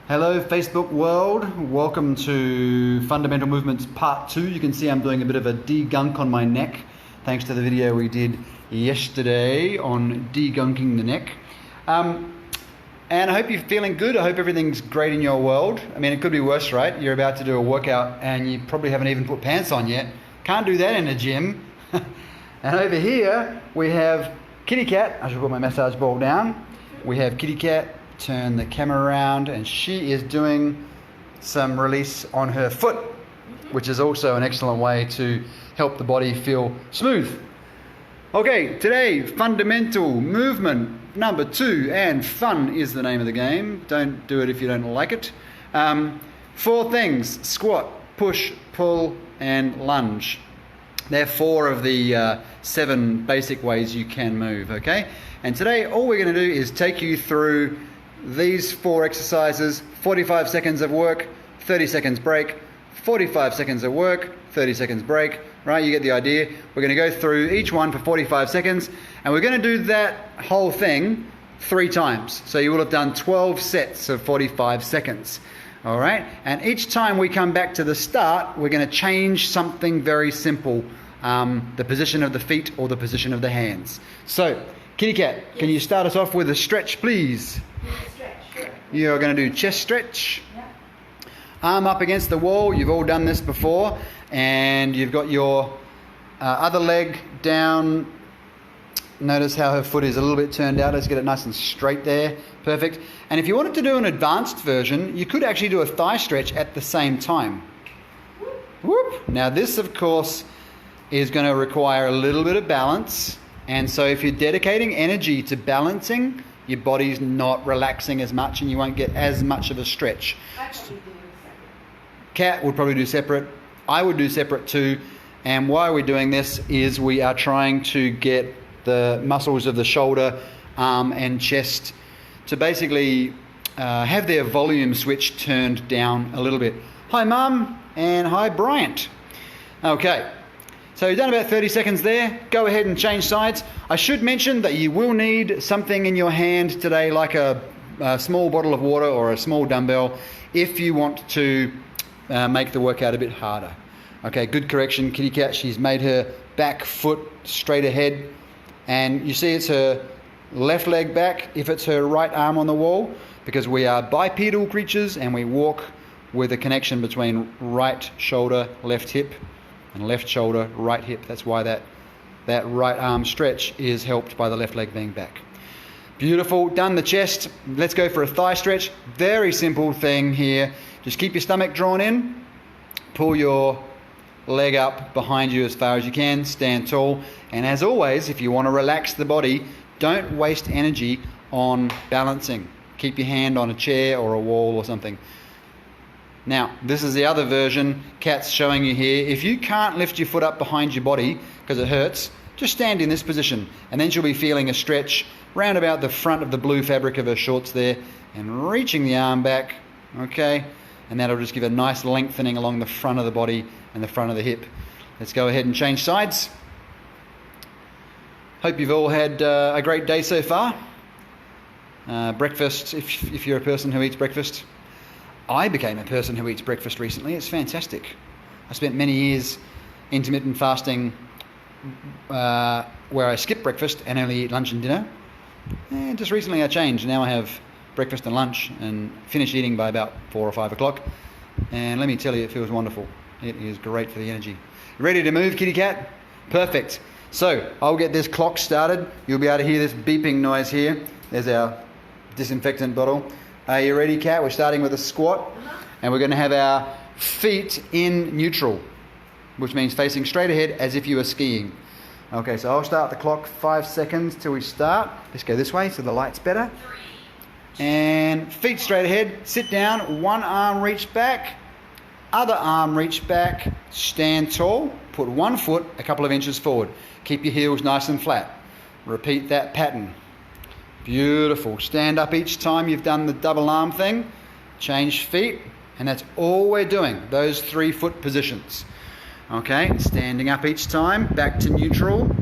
Hello Facebook world, welcome to Fundamental Movements Part 2. You can see I'm doing a bit of a de-gunk on my neck, thanks to the video we did yesterday on de-gunking the neck. And I hope you're feeling good. I hope everything's great in your world. I mean, it could be worse, right? You're about to do a workout and you probably haven't even put pants on yet. Can't do that in a gym. And over here we have Kitty Cat. I should put my massage ball down. We have Kitty Cat. Turn the camera around, and she is doing some release on her foot, which is also an excellent way to help the body feel smooth. Okay, today, fundamental movement number 2, and fun is the name of the game. Don't do it if you don't like it. 4 things: squat, push, pull, and lunge. They're 4 of the 7 basic ways you can move, okay? And today, all we're going to do is take you through these 4 exercises: 45 seconds of work, 30 seconds break, 45 seconds of work, 30 seconds break, right? You get the idea. We're going to go through each one for 45 seconds, and we're going to do that whole thing 3 times. So you will have done 12 sets of 45 seconds, all right? And each time we come back to the start, we're going to change something very simple, the position of the feet or the position of the hands. So, Kitty Cat, yes. Can you start us off with a stretch, please? Sure. You're going to do chest stretch. Yeah. Arm up against the wall. You've all done this before. And you've got your other leg down. Notice how her foot is a little bit turned out. Let's get it nice and straight there. Perfect. And if you wanted to do an advanced version, you could actually do a thigh stretch at the same time. Whoop. Now this, of course, is going to require a little bit of balance. And so if you're dedicating energy to balancing, your body's not relaxing as much and you won't get as much of a stretch. Cat would probably do separate. I would do separate too. And why we're doing this is we are trying to get the muscles of the shoulder, arm and chest to basically have their volume switch turned down a little bit. Hi Mum, and hi Bryant. Okay. So you've done about 30 seconds there. Go ahead and change sides. I should mention that you will need something in your hand today, like a small bottle of water or a small dumbbell, if you want to make the workout a bit harder. Okay, good correction, Kitty Cat. She's made her back foot straight ahead. And you see it's her left leg back if it's her right arm on the wall, because we are bipedal creatures and we walk with a connection between right shoulder, left hip, and left shoulder, right hip. That's why that right arm stretch is helped by the left leg being back. Beautiful. Done the chest. Let's go for a thigh stretch. Very simple thing here. Just keep your stomach drawn in. Pull your leg up behind you as far as you can. Stand tall. And as always, if you want to relax the body, don't waste energy on balancing. Keep your hand on a chair or a wall or something. Now, this is the other version Kat's showing you here. If you can't lift your foot up behind your body because it hurts, just stand in this position and then she'll be feeling a stretch round about the front of the blue fabric of her shorts there and reaching the arm back, okay? And that'll just give a nice lengthening along the front of the body and the front of the hip. Let's go ahead and change sides. Hope you've all had a great day so far. Breakfast, if you're a person who eats breakfast. I became a person who eats breakfast recently. It's fantastic. I spent many years intermittent fasting where I skip breakfast and only eat lunch and dinner. And just recently I changed. Now I have breakfast and lunch and finish eating by about 4 or 5 o'clock. And let me tell you, it feels wonderful. It is great for the energy. Ready to move, Kitty Cat? Perfect. So I'll get this clock started. You'll be able to hear this beeping noise here. There's our disinfectant bottle. Are you ready, Cat? We're starting with a squat, and we're going to have our feet in neutral, which means facing straight ahead as if you were skiing. Okay, so I'll start the clock 5 seconds till we start. Let's go this way so the light's better. And feet straight ahead, sit down, one arm reach back, other arm reach back, stand tall, put one foot a couple of inches forward. Keep your heels nice and flat. Repeat that pattern. Beautiful. Stand up each time you've done the double arm thing. Change feet. And that's all we're doing, those 3 foot positions. Okay, standing up each time, back to neutral.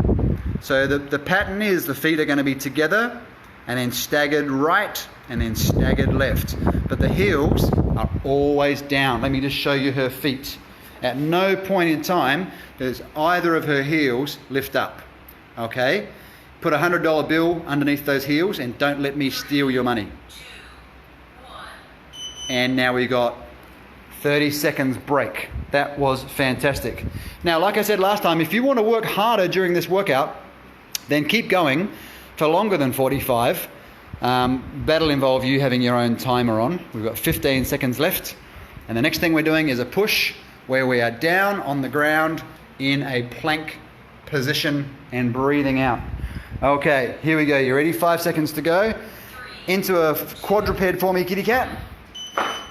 So the pattern is the feet are going to be together and then staggered right, and then staggered left. But the heels are always down. Let me just show you her feet. At no point in time does either of her heels lift up. Okay? Put a $100 bill underneath those heels and don't let me steal your money. And now we got 30 seconds break. That was fantastic. Now, like I said last time, if you want to work harder during this workout, then keep going for longer than 45. That'll involve you having your own timer on. We've got 15 seconds left. And the next thing we're doing is a push where we are down on the ground in a plank position and breathing out. Okay, here we go. You ready? 5 seconds to go. Into a quadruped for me, kitty cat.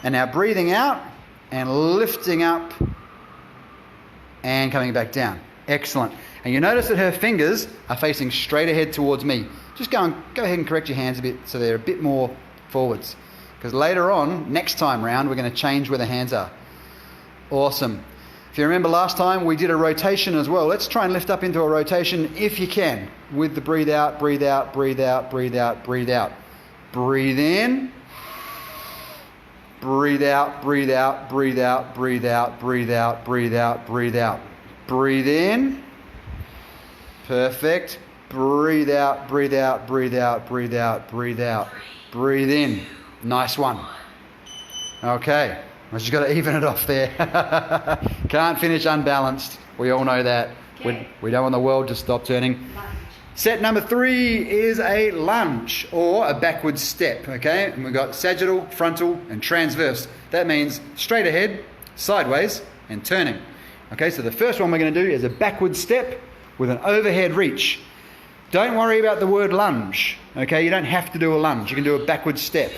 And now breathing out and lifting up and coming back down. Excellent. And you notice that her fingers are facing straight ahead towards me. Just go ahead and correct your hands a bit so they're a bit more forwards. Because later on, next time round, we're going to change where the hands are. Awesome. If you remember last time, we did a rotation as well. Let's try and lift up into a rotation if you can. With the breathe out, breathe out, breathe out, breathe out, breathe out. Breathe in. Breathe out, breathe out, breathe out, breathe out, breathe out, breathe out, breathe out. Breathe in. Perfect. Breathe out, breathe out, breathe out, breathe out, breathe out. Breathe in. Nice one. Okay. I just got to even it off there. Can't finish unbalanced. We all know that. Okay. We don't want the world to stop turning. Set number 3 is a lunge or a backward step. Okay, and we've got sagittal, frontal, and transverse. That means straight ahead, sideways, and turning. Okay, so the first one we're going to do is a backward step with an overhead reach. Don't worry about the word lunge. Okay, you don't have to do a lunge. You can do a backward step.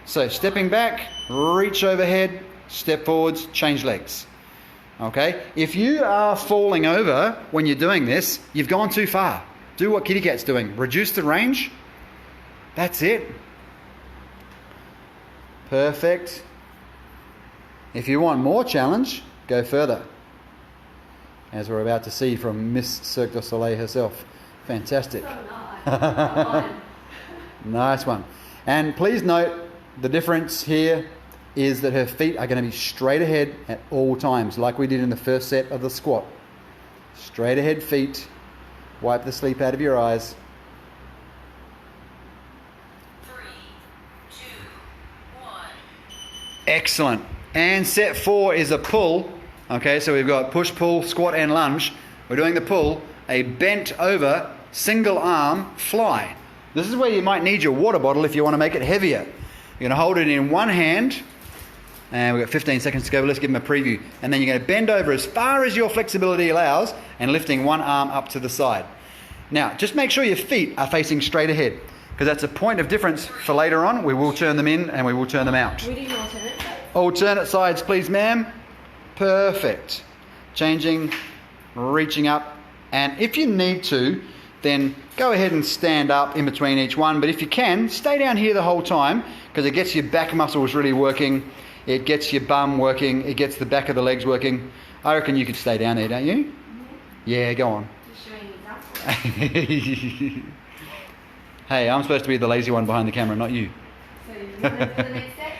So stepping back, reach overhead, step forwards, change legs. Okay, if you are falling over when you're doing this, you've gone too far. Do what kitty cat's doing. Reduce the range. That's it. Perfect. If you want more challenge, go further. As we're about to see from Miss Cirque du Soleil herself. Fantastic. So nice. Nice one. And please note, the difference here is that her feet are going to be straight ahead at all times, like we did in the first set of the squat. Straight ahead feet. Wipe the sleep out of your eyes. 3, 2, 1. Excellent. And set 4 is a pull. Okay, so we've got push, pull, squat, and lunge. We're doing the pull, a bent over, single arm fly. This is where you might need your water bottle if you want to make it heavier. You're going to hold it in one hand, and we've got 15 seconds to go, but let's give them a preview. And then you're going to bend over as far as your flexibility allows, and lifting one arm up to the side. Now, just make sure your feet are facing straight ahead, because that's a point of difference for later on. We will turn them in, and we will turn them out. We do alternate sides. Alternate sides, please, ma'am. Perfect. Changing, reaching up, and if you need to, then go ahead and stand up in between each one. But if you can, stay down here the whole time, because it gets your back muscles really working. It gets your bum working. It gets the back of the legs working. I reckon you could stay down there, don't you? Mm-hmm. Yeah, go on. Just showing examples. Hey, I'm supposed to be the lazy one behind the camera, not you. So you want to do the next set?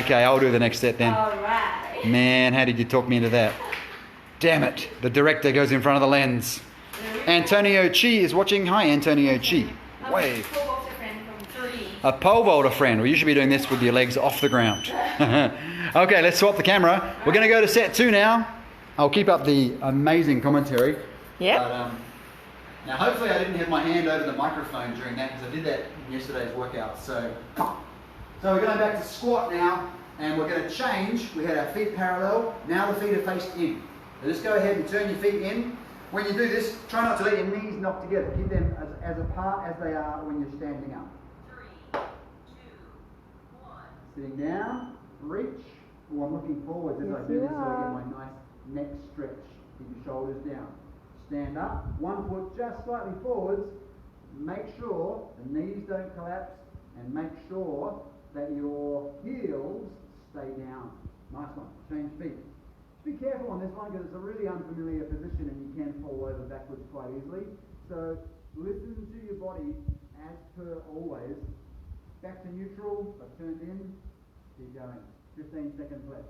Okay, I'll do the next set then. Alright. Man, how did you talk me into that? Damn it, the director goes in front of the lens. Antonio Chi is watching. Hi, Antonio Chi. Wave. A pole vaulter friend. Well, you should be doing this with your legs off the ground. Okay, let's swap the camera. We're going to go to set 2 now. I'll keep up the amazing commentary. Yeah. Now, hopefully I didn't have my hand over the microphone during that, because I did that in yesterday's workout. So we're going back to squat now, and we're going to change. We had our feet parallel. Now the feet are faced in. So just go ahead and turn your feet in. When you do this, try not to let your knees knock together. Keep them as apart as they are when you're standing up. 3, 2, 1. Sitting down, reach. Oh, I'm looking forwards as I do this so I get my nice neck stretch. Keep your shoulders down. Stand up, one foot just slightly forwards. Make sure the knees don't collapse, and make sure that your heels stay down. Nice one. Change feet. Just be careful on this one, because it's a really unfamiliar position and you can fall over backwards quite easily. So listen to your body as per always, back to neutral, but turned in, keep going. 15 seconds left.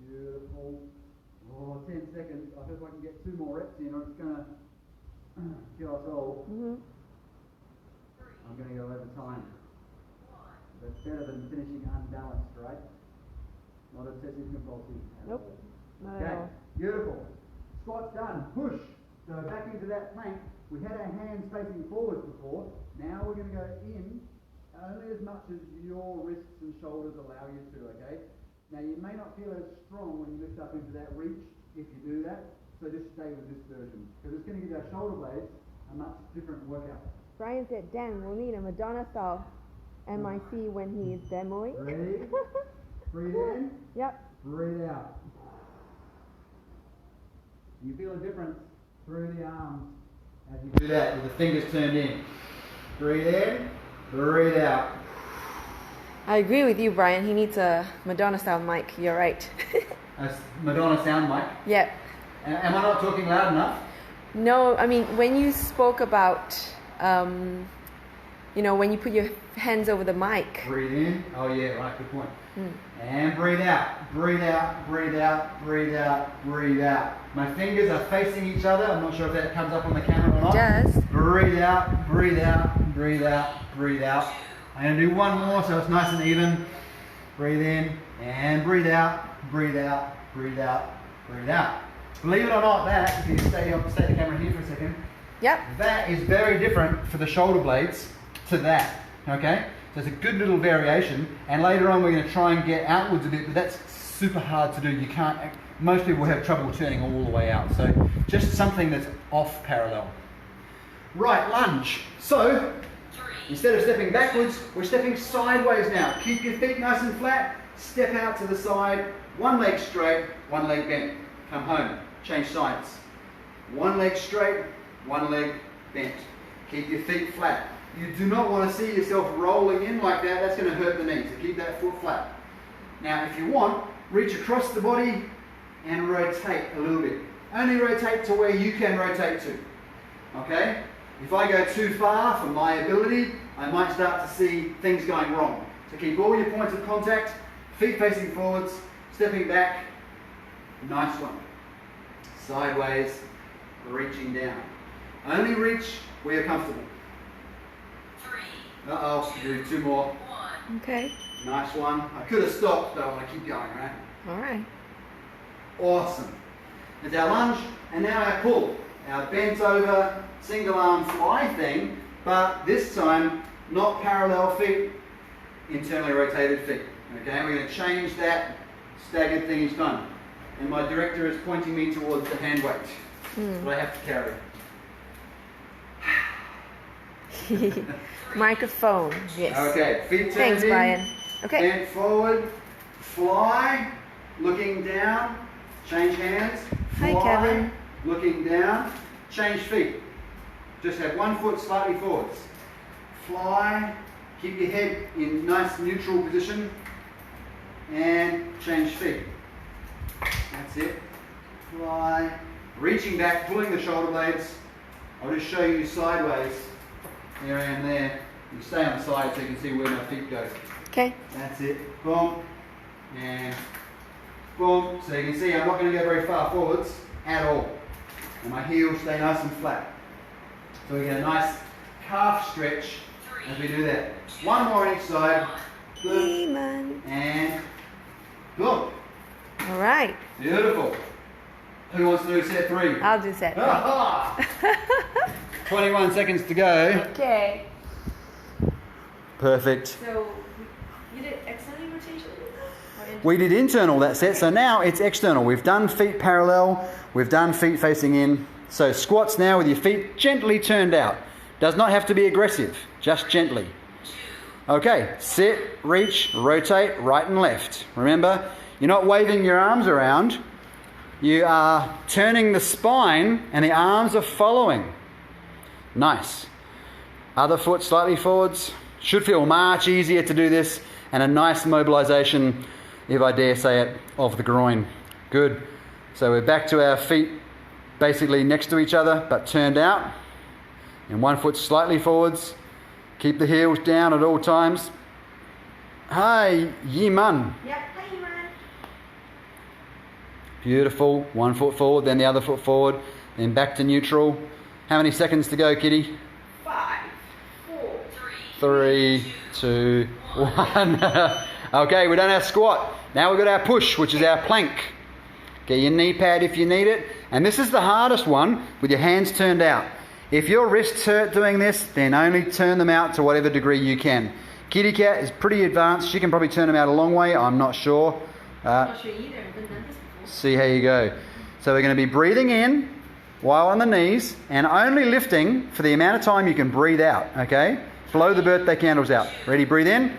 Beautiful. Oh, 10 seconds. I hope I can get 2 more reps in or it's going to kill us all. I'm going to go over time. That's better than finishing unbalanced, right? Not obsessive compulsive. Nope. Not Okay, at all. beautiful. Squat's done. Push. So back into that plank. We had our hands facing forwards before. Now we're going to go in only as much as your wrists and shoulders allow you to, okay? Now you may not feel as strong when you lift up into that reach if you do that, so just stay with this version because it's going to give our shoulder blades a much different workout. Brian said, Dan, we'll need a Madonna style MIC when he's demoing. Ready? Breathe in. Yep. Breathe out. You feel a difference through the arms as you do that with the fingers turned in. Breathe in, breathe out. I agree with you, Brian. He needs a Madonna style mic. You're right. A Madonna sound mic. Yep. Am I not talking loud enough? No, I mean, when you spoke about, when you put your hands over the mic. Breathe in. Oh yeah, right, good point. And breathe out. Breathe out, breathe out, breathe out, breathe out. My fingers are facing each other. I'm not sure if that comes up on the camera or not. It does. Breathe out, breathe out, breathe out, breathe out. I'm going to do one more so it's nice and even. Breathe in and breathe out, breathe out, breathe out, breathe out. Believe it or not, that, if you stay the camera here for a second, Yep. that is very different for the shoulder blades to that, okay? So it's a good little variation, and later on we're going to try and get outwards a bit, but that's super hard to do. You can't, most people have trouble turning all the way out, so just something that's off parallel. Right, lunge. So, instead of stepping backwards, we're stepping sideways now. Keep your feet nice and flat, step out to the side, one leg straight, one leg bent. Come home, change sides. One leg straight, one leg bent. Keep your feet flat. You do not want to see yourself rolling in like that, that's going to hurt the knee, so keep that foot flat. Now if you want, reach across the body and rotate a little bit. Only rotate to where you can rotate to, okay? If I go too far for my ability, I might start to see things going wrong. So keep all your points of contact, feet facing forwards, stepping back. Nice one. Sideways, reaching down. Only reach where you're comfortable. Uh-oh, do 2 more. Okay. Nice one. I could have stopped, but I want to keep going, right? All right. Awesome. It's our lunge, and now our pull. Our bent over, single arm fly thing, but this time, not parallel feet, internally rotated feet. Okay, we're going to change that staggered thing each time. And my director is pointing me towards the hand weight that I have to carry. Microphone, yes. Okay, feet turned Thanks, in, Brian. Okay. bent forward, fly, looking down, change hands, fly, Hi, Kevin. looking down, change feet. Just have one foot slightly forwards. Fly, keep your head in nice neutral position, and change feet. That's it. Fly, reaching back, pulling the shoulder blades. I'll just show you sideways. Here I am there. You stay on the side so you can see where my feet go. Okay. That's it. Boom. And boom. So you can see I'm not going to go very far forwards at all. And my heels stay nice and flat. So we get a nice calf stretch as we do that. One more on each side. Boom. Demon. And boom. All right. Beautiful. Who wants to do set 3? I'll do set 3. 21 seconds to go. Okay. Perfect. So, you did external rotation? We did internal that set, so now it's external. We've done feet parallel, we've done feet facing in. So squats now with your feet gently turned out. Does not have to be aggressive, just gently. Okay, sit, reach, rotate, right and left. Remember, you're not waving your arms around. You are turning the spine and the arms are following. Nice. Other foot slightly forwards. Should feel much easier to do this, and a nice mobilization, if I dare say it, of the groin. Good. So we're back to our feet basically next to each other but turned out. And one foot slightly forwards. Keep the heels down at all times. Hi, Yi Man. Yep, hi, man. Beautiful. One foot forward, then the other foot forward, then back to neutral. How many seconds to go, Kitty? 5, 4, 3, 2, 1. Okay, we're done our squat. Now we've got our push, which is our plank. Get your knee pad if you need it. And this is the hardest one with your hands turned out. If your wrists hurt doing this, then only turn them out to whatever degree you can. Kitty Cat is pretty advanced. She can probably turn them out a long way. I'm not sure. I'm not sure either. I've been done this before. See how you go. So we're going to be breathing in while on the knees and only lifting for the amount of time you can breathe out. Okay? Blow the birthday candles out. Ready? Breathe in.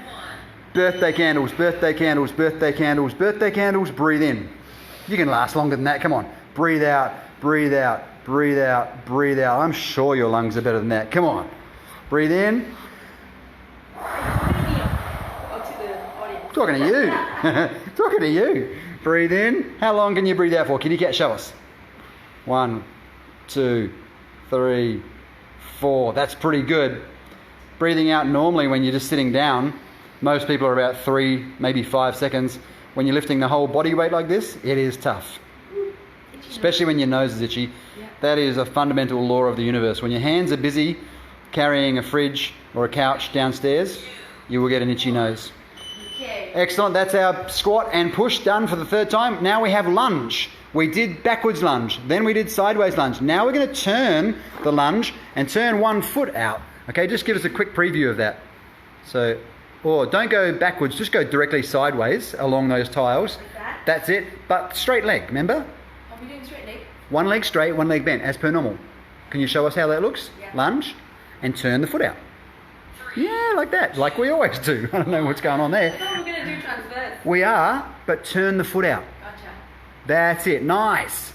Birthday candles, birthday candles, birthday candles, birthday candles. Breathe in. You can last longer than that. Come on. Breathe out, breathe out, breathe out, breathe out. I'm sure your lungs are better than that. Come on. Breathe in. Talking to you. Talking to you. Breathe in. How long can you breathe out for? Kitty Cat, show us. 1, 2, 3, 4. That's pretty good. Breathing out normally when you're just sitting down, most people are about 3, maybe 5 seconds. When you're lifting the whole body weight like this, it is tough. Especially when your nose is itchy. Yeah. That is a fundamental law of the universe. When your hands are busy carrying a fridge or a couch downstairs, you will get an itchy nose. Okay. Excellent. That's our squat and push done for the third time. Now we have lunge. We did backwards lunge. Then we did sideways lunge. Now we're going to turn the lunge and turn one foot out. Okay, just give us a quick preview of that. So, or don't go backwards. Just go directly sideways along those tiles. Like that? That's it. But straight leg, remember? Are we doing straight leg? One leg straight, one leg bent, as per normal. Can you show us how that looks? Yeah. Lunge and turn the foot out. Yeah, like that, like we always do. I don't know what's going on I there. thought we were going to do transverse. We are, but turn the foot out. Gotcha. That's it, nice.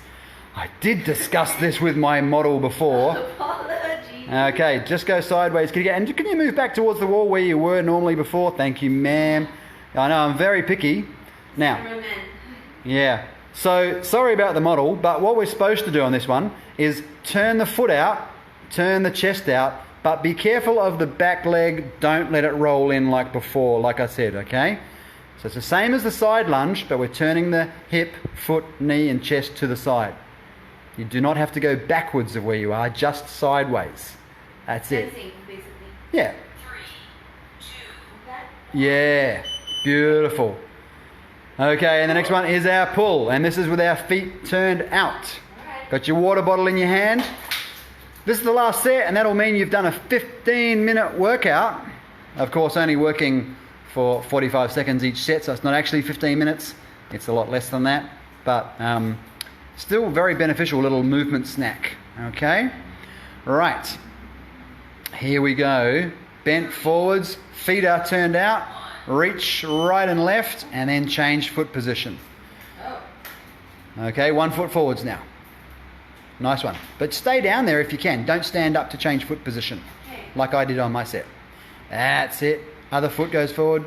I did discuss this with my model before. Apologies. Okay, just go sideways. Can you move back towards the wall where you were normally before? Thank you, ma'am. I know I'm very picky. Now, Cameraman. yeah. So, sorry about the model, but what we're supposed to do on this one is turn the foot out, turn the chest out, but be careful of the back leg. Don't let it roll in like before, like I said, okay? So it's the same as the side lunge, but we're turning the hip, foot, knee, and chest to the side. You do not have to go backwards of where you are, just sideways. That's it. Fencing, basically. Yeah. 3, 2, that. Yeah. Beautiful. Okay, and the next one is our pull, and this is with our feet turned out. Alright. Got your water bottle in your hand. This is the last set, and that'll mean you've done a 15-minute workout. Of course, only working for 45 seconds each set, so it's not actually 15 minutes. It's a lot less than that, but still very beneficial little movement snack. Okay? Right. Here we go. Bent forwards, feet are turned out. Reach right and left, and then change foot position. Oh. Okay, 1 foot forwards now. Nice one. But stay down there if you can. Don't stand up to change foot position, Okay. like I did on my set. That's it. Other foot goes forward.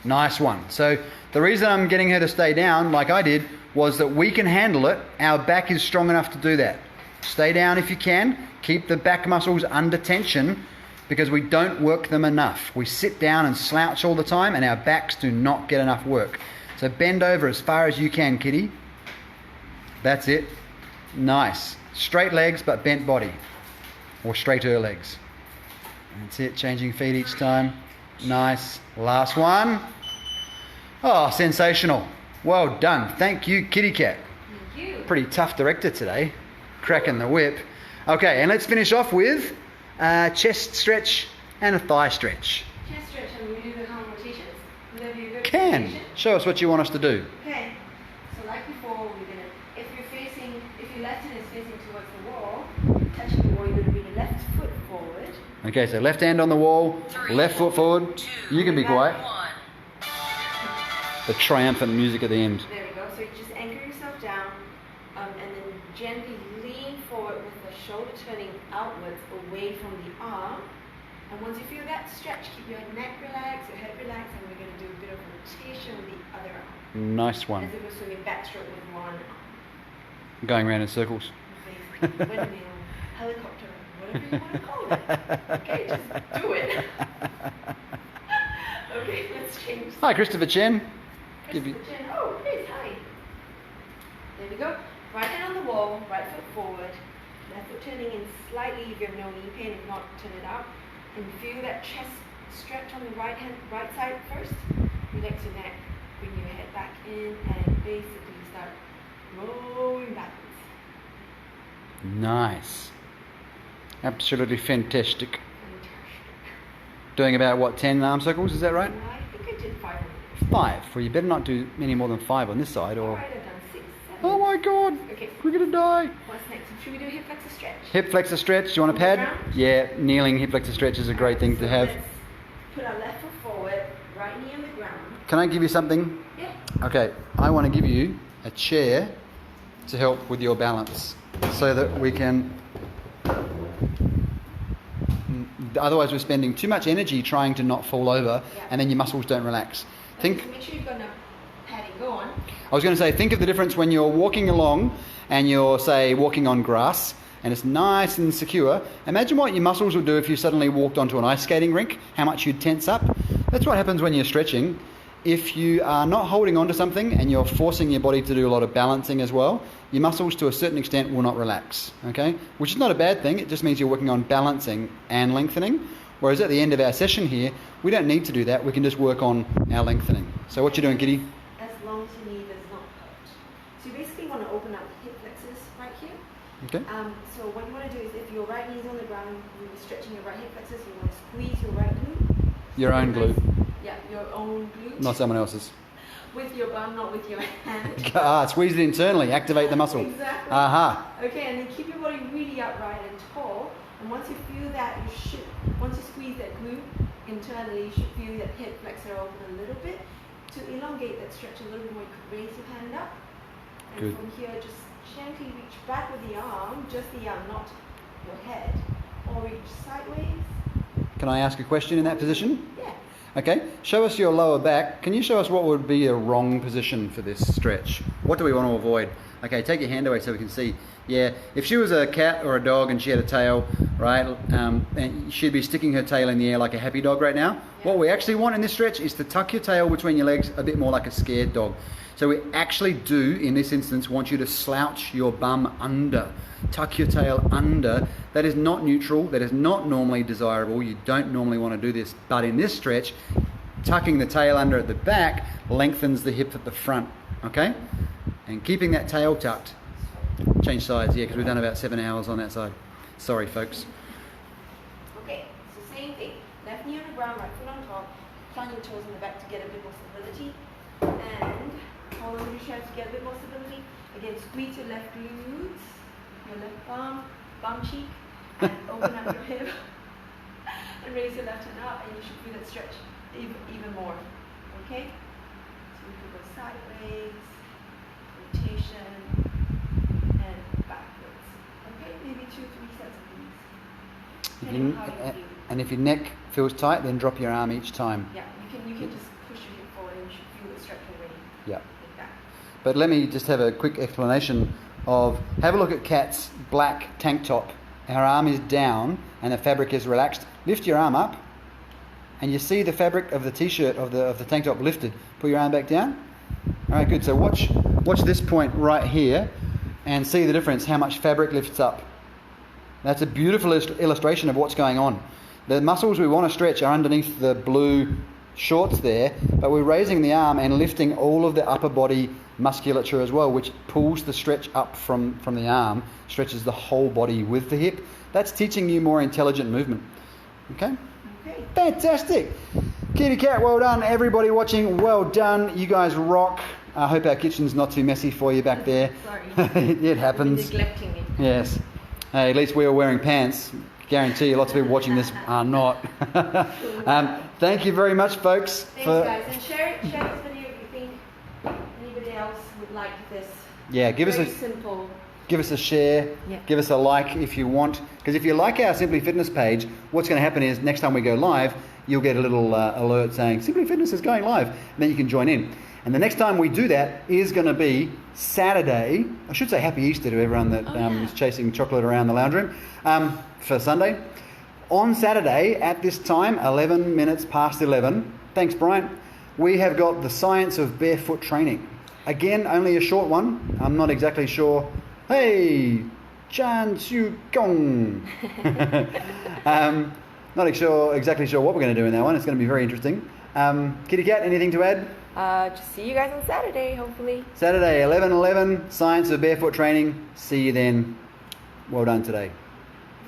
Nice one. So the reason I'm getting her to stay down, like I did, was that we can handle it. Our back is strong enough to do that. Stay down if you can. Keep the back muscles under tension, because we don't work them enough. We sit down and slouch all the time, and our backs do not get enough work. So bend over as far as you can, kitty. That's it. Nice. Straight legs, but bent body. Or straighter legs. That's it. Changing feet each time. Nice. Last one. Oh, sensational. Well done. Thank you, kitty cat. Thank you. Pretty tough director today. Cracking the whip. Okay, and let's finish off with chest stretch and a thigh stretch. Chest stretch, and we do the arm rotations. Would that be a good Can. rotation? Show us what you want us to do. Okay. So like before, we're gonna, if your left hand is facing towards the wall, touching the wall, you're gonna bring your left foot forward. Okay, so left hand on the wall, left foot forward. You can be quiet. The triumphant music at the end. There we go. So you just anchor yourself down, and then gently lean forward with the shoulder turning outwards away from the arm. And once you feel that stretch, keep your neck relaxed, your head relaxed, and we're going to do a bit of rotation with the other arm. Nice one. As if we're swimming backstroke with one arm. Going around in circles. Basically, windmill, helicopter, whatever you want to call it. Okay, just do it. Okay, let's change. Hi, Christopher Chen. Christopher Chen. Oh, Chris, hi. There we go. Right hand on the wall, right foot forward, left foot turning in slightly if you have no knee pain, if not, turn it out. And feel that chest stretch on the right side first. Relax your neck, bring your head back in, and basically start rolling backwards. Nice. Absolutely fantastic. Fantastic. Doing about what, 10 arm circles, is that right? I think I did 5 on 5. Well, you better not do any more than 5 on this side, or... Alright, I've done 6, 7. Oh my god! Okay. We're gonna die! What's next? Should we do hip flexor stretch? Hip flexor stretch. Do you want a pad? Yeah, kneeling hip flexor stretch is a great thing to have. Let's put our left foot forward, right knee on the ground. Can I give you something? Yeah. Okay, I want to give you a chair to help with your balance so that we can... Otherwise we're spending too much energy trying to not fall over, and then your muscles don't relax. Think. Make sure you've got enough padding. Go on. I was going to say, think of the difference when you're walking along and you're, say, walking on grass and it's nice and secure. Imagine what your muscles would do if you suddenly walked onto an ice skating rink, how much you'd tense up. That's what happens when you're stretching. If you are not holding on to something and you're forcing your body to do a lot of balancing as well, your muscles to a certain extent will not relax, okay? Which is not a bad thing, it just means you're working on balancing and lengthening. Whereas at the end of our session here, we don't need to do that, we can just work on our lengthening. So what you doing, Kitty? As long as your knee does not hurt. So you basically want to open up the hip flexors right here. Okay. So what you want to do is if your right knee is on the ground, you're stretching your right hip flexors, you want to squeeze your right glute. Your own glute. Yeah, your own glute. Not someone else's. With your bum, not with your hand. Squeeze it internally, activate the muscle. Exactly. Aha. Okay, and then keep your body really upright and tall. And once you feel that, once you squeeze that glute internally, you should feel that hip flexor open a little bit. To elongate that stretch a little bit more, you could raise your hand up. And Good. from here, just gently reach back with the arm, just the arm, not your head. Or reach sideways. Can I ask a question in that position? Yeah. Okay, show us your lower back. Can you show us what would be a wrong position for this stretch? What do we want to avoid? Okay, take your hand away so we can see. Yeah, if she was a cat or a dog and she had a tail, right, and she'd be sticking her tail in the air like a happy dog right now. Yeah. What we actually want in this stretch is to tuck your tail between your legs a bit more like a scared dog. So we actually do, in this instance, want you to slouch your bum under. Tuck your tail under. That is not neutral. That is not normally desirable. You don't normally want to do this. But in this stretch, tucking the tail under at the back lengthens the hip at the front. Okay? And keeping that tail tucked. Change sides, yeah, because we've done about 7 hours on that side. Sorry, folks. Okay, so same thing. Left knee on the ground, right foot on top. Plant your toes in the back to get a bit more stability. And hold on to your chest to get a bit more stability. Again, squeeze your left glutes, your left bum cheek, and open up your hip. And raise your left hand up, and you should feel that stretch even more. Okay? So we can go sideways, rotation, and backwards. Okay? Maybe 2-3 sets of these. Depending on how you feel. And if your neck feels tight, then drop your arm each time. Yeah, you can just push your hip forward and you should feel the stretch already. Yeah. Like that. But let me just have a quick explanation of, have a look at Kat's black tank top. Her arm is down and the fabric is relaxed. Lift your arm up and you see the fabric of the t-shirt of the tank top lifted. Put your arm back down. All right, good. So watch this point right here and see the difference, how much fabric lifts up. That's a beautiful illustration of what's going on. The muscles we want to stretch are underneath the blue shorts there, but we're raising the arm and lifting all of the upper body musculature as well, which pulls the stretch up from the arm, stretches the whole body with the hip. That's teaching you more intelligent movement. Okay? Okay. Fantastic. Kitty cat, well done. Everybody watching, well done. You guys rock. I hope our kitchen's not too messy for you back there. Sorry. It happens. I've been neglecting it. Yes. Hey, at least we are wearing pants. Guarantee you lots of people watching this are not. Thank you very much, folks. Thanks, guys. And share this video if you think anybody else would like this. Yeah, give Very us simple. give us a share. Yeah. Give us a like if you want. Because if you like our Simply Fitness page, what's going to happen is next time we go live, you'll get a little alert saying Simply Fitness is going live. And then you can join in. And the next time we do that is going to be Saturday. I should say Happy Easter to everyone that is chasing chocolate around the lounge room for Sunday. On Saturday at this time, 11 minutes past 11, thanks Brian, we have got the science of barefoot training. Again, only a short one. I'm not exactly sure. Hey, Chan Siu Kong. Not exactly sure what we're going to do in that one. It's going to be very interesting. Kitty Cat, anything to add? Just see you guys on Saturday, hopefully. Saturday, 11:11, science of barefoot training. See you then. Well done today.